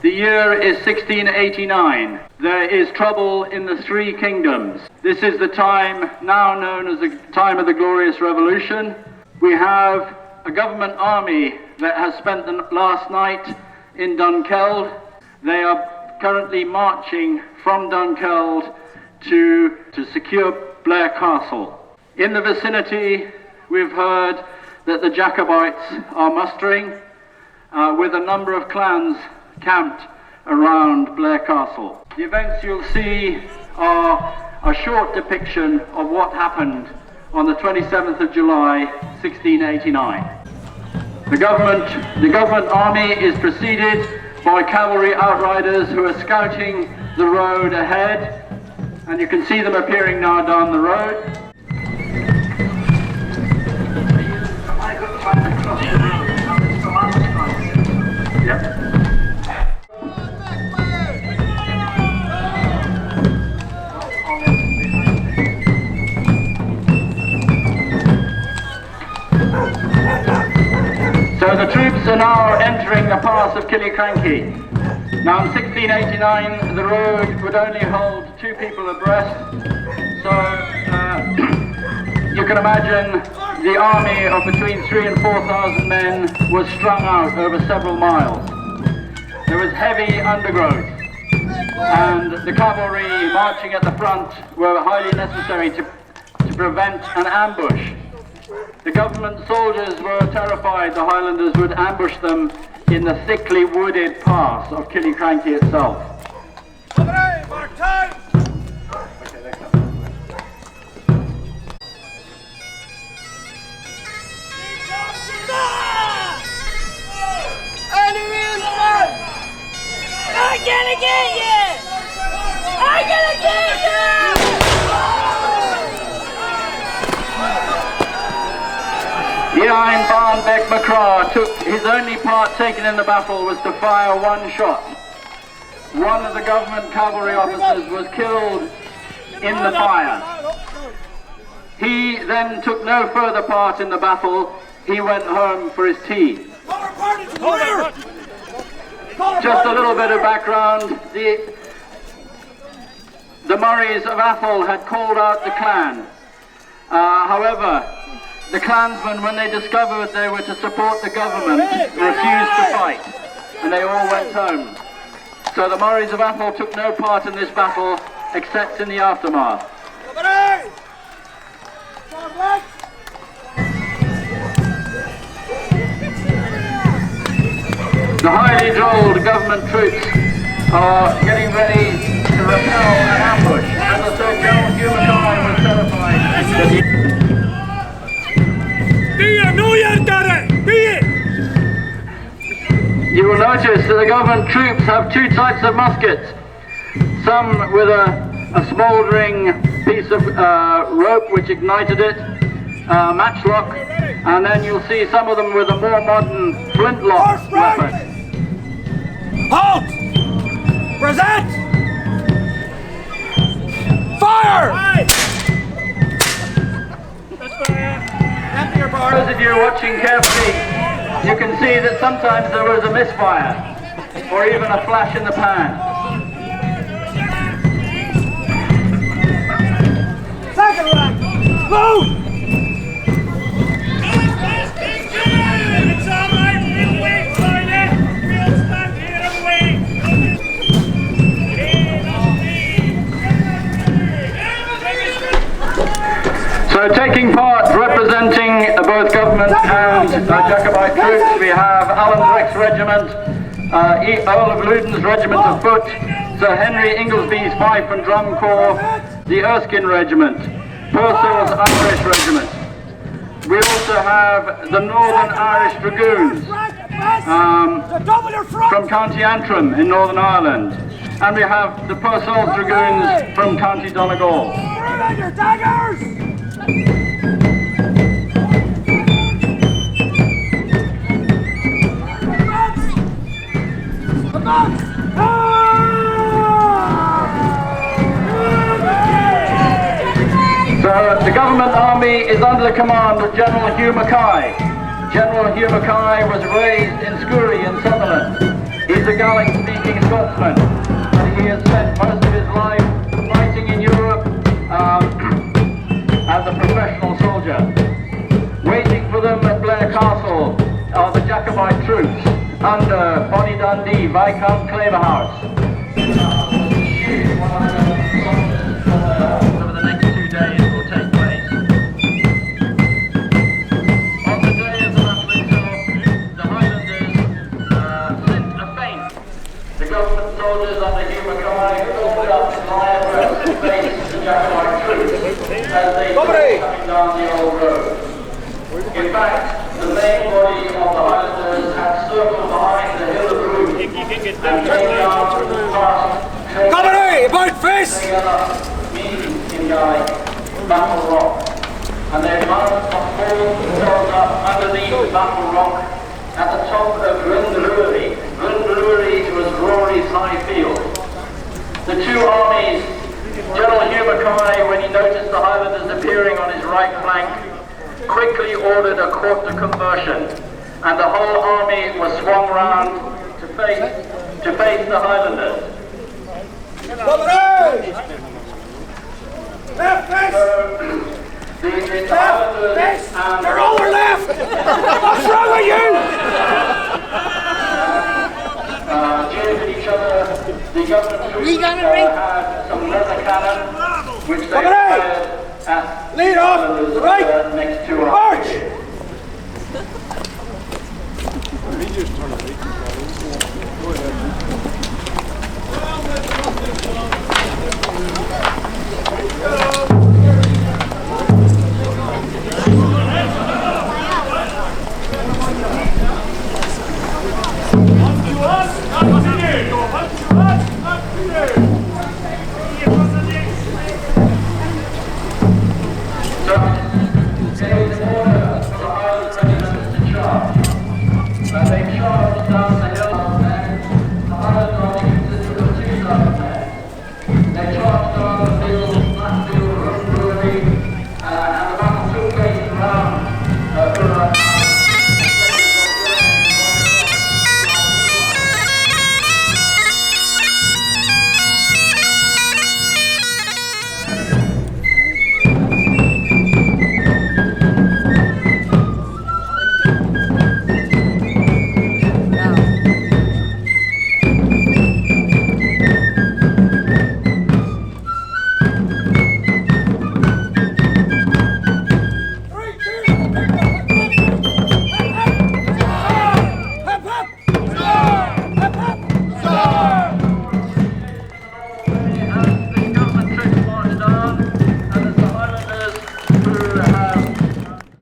The year is 1689. There is trouble in the three kingdoms. This is the time now known as the time of the Glorious Revolution. We have a government army that has spent the last night in Dunkeld. They are currently marching from Dunkeld to secure Blair Castle. In the vicinity, we've heard that the Jacobites are mustering with a number of clans camped around Blair Castle. The events you'll see are a short depiction of what happened on the 27th of July, 1689. The government army is preceded by cavalry outriders who are scouting the road ahead, and you can see them appearing now down the road. Yep. So the troops are now entering the Pass of Killiecrankie. Now in 1689 the road would only hold 2 people abreast, so you can imagine the army of between 3,000 and 4,000 men was strung out over several miles. There was heavy undergrowth, and the cavalry marching at the front were highly necessary to prevent an ambush. The government soldiers were terrified the Highlanders would ambush them in the thickly wooded pass of Killiecrankie itself. I'm gonna get you! I'm gonna get you! Ian Barnbeck McCraw took his only part taken in the battle was to fire 1 shot. One of the government cavalry officers was killed in the fire. He then took no further part in the battle. He went home for his tea. Just a little bit of background. The Murrays of Athol had called out the clan. However, the clansmen, when they discovered they were to support the government, refused to fight, and they all went home. So the Murrays of Athol took no part in this battle, except in the aftermath. The highly drilled government troops are getting ready to repel an ambush. As I said, General Hugh Mackay was terrified that You will notice that the government troops have 2 types of muskets. Some with a smouldering piece of rope which ignited it, matchlock, and then you'll see some of them with a more modern flintlock weapon. Halt! Present! Fire! For those of you watching carefully, you can see that sometimes there was a misfire, or even a flash in the pan. Second rank! Move! It's all right, we'll wait for you. We'll stand here and wait. So taking part, representing both government and Jacobite troops, we have Alan Dreck's regiment, Earl of Luden's regiment of foot, Sir Henry Inglesby's fife and drum corps, the Erskine regiment, Purcell's Irish regiment. We also have the Northern Irish Dragoons from County Antrim in Northern Ireland, and we have the Purcell's Dragoons from County Donegal. So the government army is under the command of General Hugh Mackay. General Hugh Mackay was raised in Skourie in Sutherland. He's a Gaelic speaker. speaking Scotsman, and he has spent most of his life fighting in Europe as a professional soldier. Waiting for them at Blair Castle are the Jacobite troops under Bonnie Dundee, Viscount Claverhouse. Over the next 2 days will take place. On the day of the battle itself, the Highlanders sent a feint. The government soldiers under Hugh Mackay pulled up in line abreast to face the Jacobite troops as they were coming down the old road. In fact, the main body of the Highlanders had circled behind the hill of Rood and came down past Cavalry, about face! Battle Rock, and their mounts were pulled up underneath Battle Rock at the top of Glendruery. Glendruery was Rory's high field. The two armies, General Hugh Mackay, when he noticed the Highlanders appearing on his right flank, quickly ordered a quarter conversion, and the whole army was swung round to face the Highlanders. Left face! The Highlanders and You're all left! What's wrong with you? cheered at each other. The government troops had some leather cannon, which they fired at Lead off! the Right! next 2 hours. March!